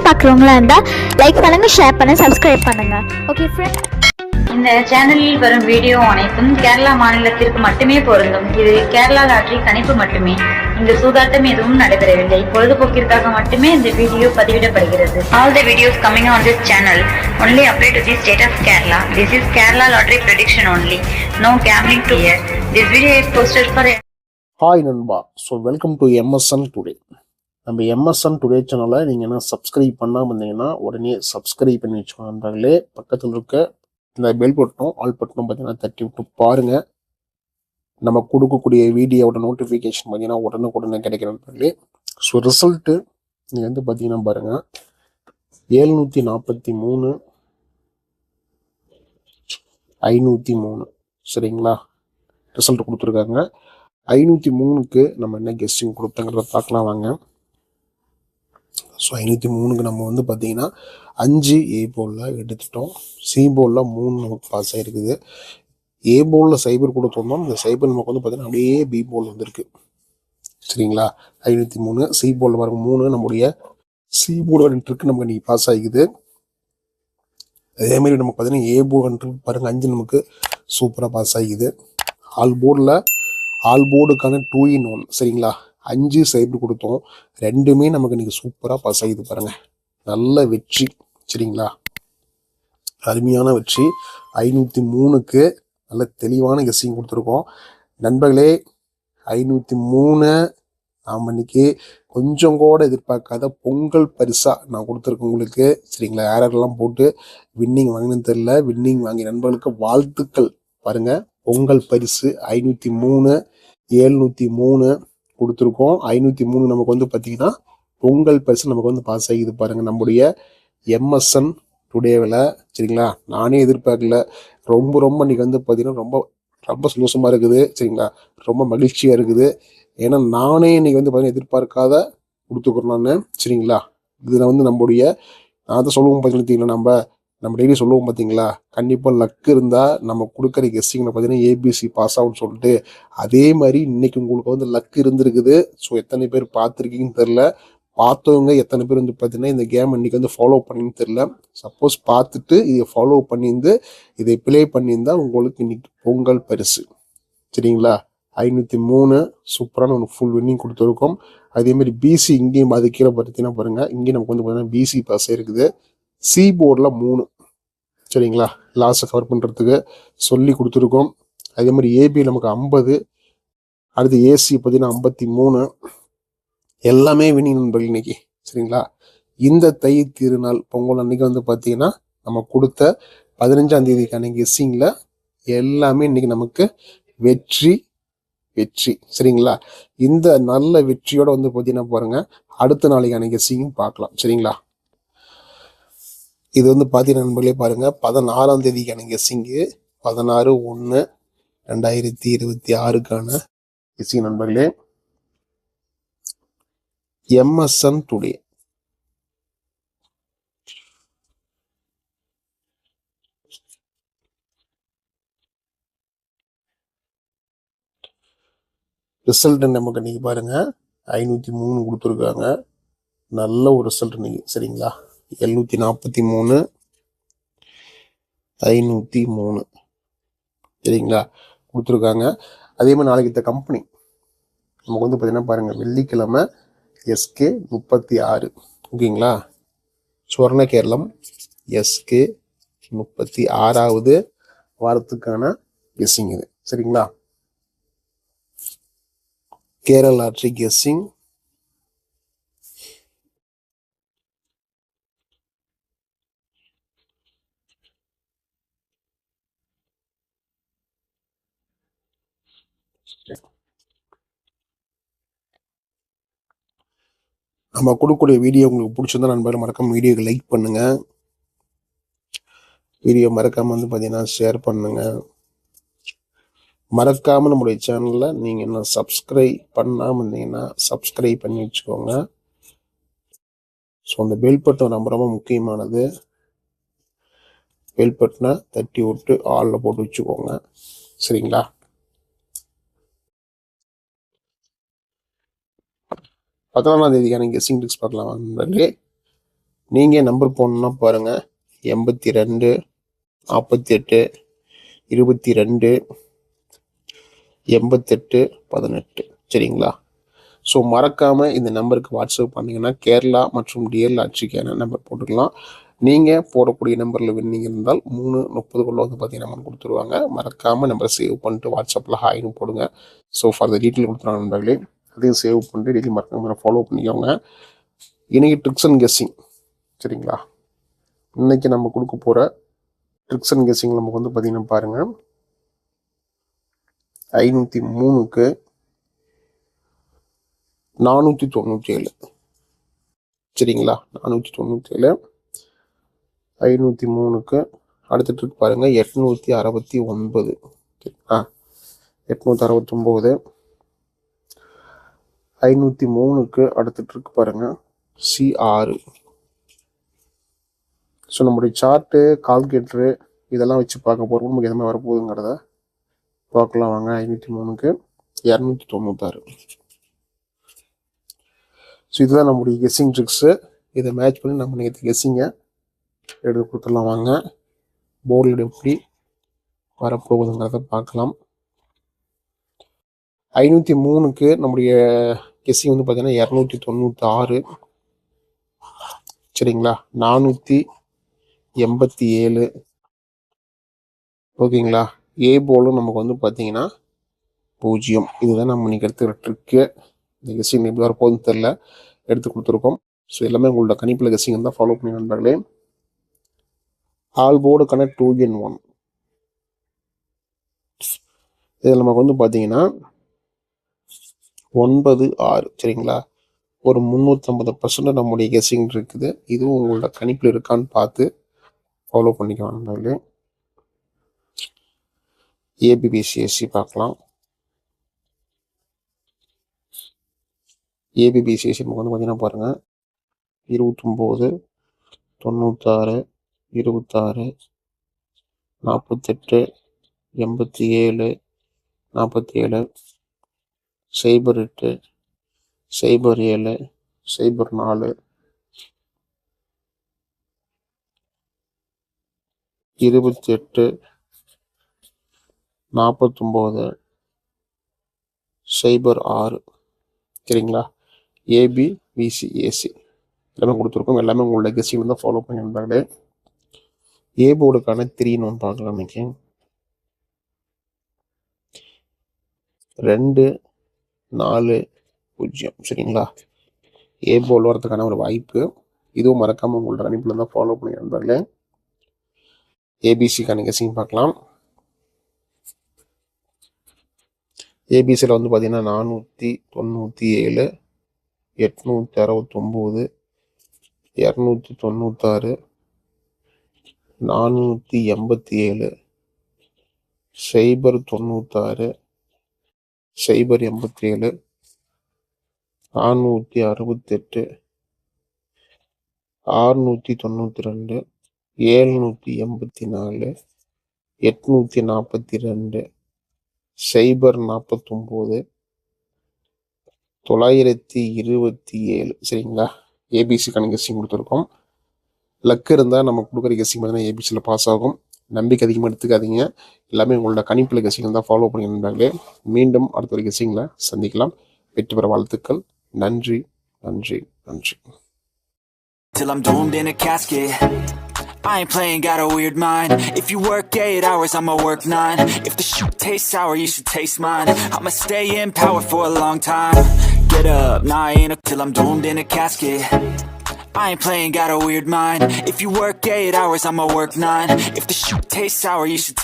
பார்க்குறவங்களா இருந்தால் லைக் பண்ணுங்கள், ஷேர் பண்ணுங்கள், சப்ஸ்கிரைப் பண்ணுங்கள். ஓகே ஃப்ரெண்ட், இந்த சேனலில் வரும் வீடியோ அனைத்தும் கேரளா மாநிலத்திற்கு மட்டுமே பொருந்தும். இது கேரளா லாட்டரி கணிப்பு மட்டுமே. இங்கு சூதாட்டம் எதுவும் நடைபெறவில்லை. பொழுதுபோக்கிற்காக மட்டுமே இந்த video பதிவிடப்படுகிறது. All the videos coming on this channel only apply to the state of Kerala. This is Kerala lottery prediction only. No gambling to here. This video is posted for hi நண்பா. So welcome to MSN today. நம்ம MSN today சேனலை நீங்கள் என்ன subscribe பண்ணாமல் இருந்தீங்கன்னா உடனே subscribe பண்ணி வச்சுக்கோங்க நண்பர்களே. பக்கத்தில் இருக்க இந்த பெல் பட்டனும் ஆல் பட்டனும் பார்த்தீங்கன்னா தட்டி விட்டு பாருங்கள். நம்ம கொடுக்கக்கூடிய வீடியோவோட நோட்டிஃபிகேஷன் பார்த்தீங்கன்னா உடனுக்குடனே கிடைக்கிற நண்பர்களே. ஸோ ரிசல்ட்டு நீங்கள் வந்து பார்த்தீங்கன்னா பாருங்கள், 743 503 சரிங்களா, ரிசல்ட் கொடுத்துருக்காங்க. 503க்கு நம்ம என்ன கெஸ்டிங் கொடுத்தங்கிறத பார்க்கலாம் வாங்க. ஸோ 503க்கு நம்ம வந்து பார்த்தீங்கன்னா 5 ஏ போலில் எடுத்துட்டோம். சி போலில் 3 நமக்கு பாஸ் ஆகிருக்குது. ஏ போலில் சைபர் கொடுத்தோம்னா இந்த சைபர் நமக்கு வந்து பார்த்தீங்கன்னா அப்படியே பி போல் வந்துருக்கு சரிங்களா. 503 சி போலில் பாருங்க 3 நம்முடைய சி போர்டு கண்ட்ருக்கு நமக்கு இன்றைக்கி பாஸ் ஆகிக்குது. அதேமாதிரி நமக்கு பார்த்தீங்கன்னா ஏ போர்டு கண்ட்ருக்கு பாருங்கள் 5 நமக்கு சூப்பராக பாஸ் ஆகிக்குது. ஆல் போர்டுக்கான 2 in 1 சரிங்களா. 5 சைபர் கொடுத்தோம், ரெண்டுமே நமக்கு இன்றைக்கி சூப்பராக பாஸ் ஆகிது பாருங்கள். நல்ல வெற்றி சரிங்களா, அருமையான வெற்றி. 503க்கு நல்ல தெளிவான கெஸ்ஸிங் கொடுத்துருக்கோம் நண்பர்களே. 503 நாம் இன்னைக்கு கொஞ்சம் கூட எதிர்பார்க்காத பொங்கல் பரிசாக நான் கொடுத்துருக்கேன் உங்களுக்கு சரிங்களா. யாரெல்லாம் போட்டு வின்னிங் வாங்கினு தெரில, வின்னிங் வாங்கிய நண்பர்களுக்கு வாழ்த்துக்கள் பாருங்கள். பொங்கல் பரிசு 503 703 கொடுத்துருக்கோம். 503 நமக்கு வந்து பார்த்தீங்கன்னா பொங்கல் பரிசு நமக்கு வந்து பாஸ் ஆகிது பாருங்கள் நம்முடைய எம்எஸ்என் டுடேவில் சரிங்களா. நானே எதிர்பார்க்கல, ரொம்ப இன்றைக்கி வந்து பார்த்தீங்கன்னா ரொம்ப சந்தோஷமாக இருக்குது சரிங்களா, ரொம்ப மகிழ்ச்சியாக இருக்குது. ஏன்னா நானே இன்றைக்கி வந்து பார்த்தீங்கன்னா எதிர்பார்க்காத கொடுத்துக்குறோம் நான் சரிங்களா. இதில் வந்து நம்முடைய நான் தான் சொல்லுவோம் பார்த்தீங்கன்னா நம்ம டெய்லி சொல்லுவோம் பார்த்தீங்களா, கண்டிப்பாக லக் இருந்தால் நம்ம கொடுக்குற கெஸ்டிங்கில் பார்த்தீங்கன்னா ஏபிசி பாஸ் ஆகும்னு சொல்லிட்டு, அதே மாதிரி இன்றைக்கி உங்களுக்கு வந்து லக் இருந்திருக்குது. ஸோ எத்தனை பேர் பார்த்துருக்கீங்கன்னு தெரில, பார்த்தவங்க எத்தனை பேர் வந்து பார்த்தீங்கன்னா இந்த கேம் இன்றைக்கி வந்து ஃபாலோ பண்ணின்னு தெரில. சப்போஸ் பார்த்துட்டு இதை ஃபாலோ பண்ணியிருந்து இதை ப்ளே பண்ணியிருந்தா உங்களுக்கு இன்றைக்கி பொங்கல் பரிசு சரிங்களா. 503 சூப்பரான ஒரு ஃபுல் வின்னிங் கொடுத்துருக்கோம். அதேமாதிரி பிசி இங்கேயும் அது கீழே பார்த்தீங்கன்னா பாருங்கள், இங்கேயும் நமக்கு வந்து பார்த்தீங்கன்னா பிசி பாஸ் இருக்குது. சி போர்டில் 3 சரிங்களா, லாஸை கவர் பண்ணுறதுக்கு சொல்லி கொடுத்துருக்கோம். அதே மாதிரி ஏபி நமக்கு 50, அடுத்து ஏசி பார்த்தீங்கன்னா 53, எல்லாமே வின்னிங் நண்பர்கள் இன்னைக்கு சரிங்களா. இந்த தை திருநாள் பொங்கல் அன்னைக்கு வந்து பார்த்தீங்கன்னா நம்ம கொடுத்த 15ஆம் தேதிக்கான கெஸ்ஸிங்கில் எல்லாமே இன்னைக்கு நமக்கு வெற்றி சரிங்களா. இந்த நல்ல வெற்றியோட வந்து பார்த்தீங்கன்னா பாருங்கள், அடுத்த நாளைக்கான கெஸ்ஸிங்கும் பார்க்கலாம் சரிங்களா. இது வந்து பார்த்தீங்கன்னா நண்பர்களே பாருங்கள், 16ஆம் தேதிக்கான கெஸ்ஸிங்கு 16/1/2026க்கான கெஸ்ஸிங் நண்பர்களே. எம்எஸ்என் டுடே ரிசல்ட் நமக்கு இன்னைக்கு பாருங்க 503 கொடுத்துருக்காங்க. நல்ல ஒரு ரிசல்ட் இன்னைக்கு சரிங்களா. 743 503 சரிங்களா கொடுத்துருக்காங்க. அதே மாதிரி நாளைக்கு இந்த கம்பெனி நமக்கு வந்து பார்த்தீங்கன்னா பாருங்கள், வெள்ளிக்கிழமை SK 36 ஓகேங்களா. சுவர்ண கேரளம் SK 36வது வாரத்துக்கான கெஸ்ஸிங் இது சரிங்களா. கேரளா லாட்டரி கெஸ்ஸிங் நம்ம கொடுக்கக்கூடிய வீடியோ உங்களுக்கு பிடிச்சிருந்தா நண்பர்கள் மறக்காம வீடியோக்கு லைக் பண்ணுங்க, வீடியோ மறக்காம வந்து பார்த்தீங்கன்னா ஷேர் பண்ணுங்க. மறக்காம நம்முடைய சேனலில் நீங்கள் என்ன சப்ஸ்கிரைப் பண்ணாமல் இருந்தீங்கன்னா சப்ஸ்கிரைப் பண்ணி வச்சுக்கோங்க. ஸோ அந்த பெல் பட்டன் ரொம்ப முக்கியமானது. பெல் பட்டனை தட்டி விட்டு ஆளில் போட்டு வச்சுக்கோங்க சரிங்களா. 14ஆம் தேதிக்கான கெஸ்ஸிங் ட்ரிக்ஸ் பார்க்கலாம் நண்பர்களே. நீங்கள் நம்பர் போடணுன்னா பாருங்கள் 82 48 22 88 18 சரிங்களா. ஸோ மறக்காமல் இந்த நம்பருக்கு வாட்ஸ்அப் பண்ணிங்கன்னா கேரளா மற்றும் டிஎல் லாட்ரிக்கான நம்பர் போட்டுக்கலாம். நீங்கள் போடக்கூடிய நம்பரில் வின்னிங் இருந்தால் 3:30 வந்து பார்த்தீங்கன்னா நம்பர் கொடுத்துருவாங்க. மறக்காமல் நம்பரை சேவ் பண்ணிட்டு வாட்ஸ்அப்பில் ஹாய்னு போடுங்க. ஸோ ஃபார் த டீட்டெயில் கொடுத்துருவாங்க நண்பர்களே, அதையும் சேவ் பண்ணிட்டு டெய்லி மறக்காமல் ஃபாலோ பண்ணிக்கோங்க. இன்றைக்கி ட்ரிக்ஸ் அண்ட் கெஸ்ஸிங் சரிங்களா. இன்றைக்கி நம்ம கொடுக்க போகிற ட்ரிக்ஸ் அண்ட் கெஸ்ஸிங் நமக்கு வந்து பார்த்தீங்கன்னா பாருங்கள் 503க்கு 497 சரிங்களா. 497 503க்கு அடுத்த ட்ரிக் பாருங்கள் 869 சரிங்களா. 869 503க்கு அடுத்த ட்ரிக் பாருங்கள் C6. ஸோ நம்முடைய சார்ட்டு கால்குலேட்டரு இதெல்லாம் வச்சு பார்க்க போகிறோம். நமக்கு எதுவுமே வரப்போகுதுங்கிறத பார்க்கலாம் வாங்க. 503க்கு 296. ஸோ இதுதான் நம்முடைய கெஸ்ஸிங் ட்ரிக்ஸு. இதை மேட்ச் பண்ணி நம்ம நேற்று கெஸ்ஸிங்கை எடுத்து கொடுத்துடலாம் வாங்க. போர்டில் எப்படி வரப்போகுதுங்கிறத பார்க்கலாம். 503க்கு நம்முடைய கெஸ்ஸிங் வந்து பார்த்தீங்கன்னா 296 சரிங்களா. 487 ஓகேங்களா. ஏ போலும் நமக்கு வந்து பார்த்தீங்கன்னா 0. இதுதான் நம்ம இன்னைக்கு எடுத்துக்கிற ட்ரிக்கு. இந்த கெஸ்ஸிங் எப்படி வரப்போகுதுன்னு தெரில, எடுத்து கொடுத்துருக்கோம். ஸோ எல்லாமே உங்களோட கணிப்பில் கெஸ்ஸிங் தான் ஃபாலோ பண்ணி நண்பர்களே. ஆல் போர்டுக்கான 2N1 இதில் நமக்கு வந்து பார்த்தீங்கன்னா 96 சரிங்களா. ஒரு 350% நம்முடைய கெஸ்ஸிங் இருக்குது. இதுவும் உங்களோட கணிப்பில் இருக்கான்னு பார்த்து ஃபாலோ பண்ணிக்கலாம் நண்பர்களே. ஏபிபிசிஎஸ்சி பார்க்கலாம். ஏபிபிசிஎஸ்சி நமக்கு வந்து பார்த்தீங்கன்னா பாருங்கள் 29 96 26 48 87 47 08 07 04 28 49 06 சரிங்களா. ஏபிபிசிஏசி எல்லாமே கொடுத்துருக்கோம். எல்லாமே உங்களோட கெஸ்ஸிங் தான் ஃபாலோ பண்ணி வந்தாங்களே. ஏ போர்டுக்கான 3 பார்க்கலாம். இன்னைக்கு 2 4 0 சரிங்களா. ஏ போல் வரதுக்கான ஒரு வாய்ப்பு. இதுவும் மறக்காமல் உங்களோட கணிப்பில் தான் ஃபாலோ பண்ணி வந்தாங்களே. ஏபிசிக்கான கெஸ்ஸிங் பார்க்கலாம். ஏபிசியில் வந்து பார்த்தீங்கன்னா 497 869 296 487 096 087 468 692 784 842 049 927 சரிங்களா. ஏபிசிக்கான கெஸ்ஸிங் கொடுத்துருக்கோம். லக்கு இருந்தால் நம்ம கொடுக்குற கெஸ்ஸிங் பார்த்தீங்கன்னா ஏபிசியில் பாஸ் ஆகும். நம்பிக்கை அதிகமாக எடுத்துக்காதீங்க. எல்லாமே உங்களோட கணிப்பில் கெஸ்ஸிங் தான் ஃபாலோ பண்ணியிருந்தாங்களே. மீண்டும் அடுத்த ஒரு கெஸ்ஸிங்கில் சந்திக்கலாம். வெற்றி பெற வாழ்த்துக்கள். நன்றி நன்றி நன்றி. Till I'm doomed in a casket, I ain't playing, got a weird mind. If you work 8 hours, I'ma work 9. If the shit tastes sour, you should taste mine. I'ma stay in power for a long time. Get up, nah, I ain't till I'm doomed in a casket. I ain't playing, got a weird mind. If you work 8 hours, I'ma work 9. If the shit tastes sour, you should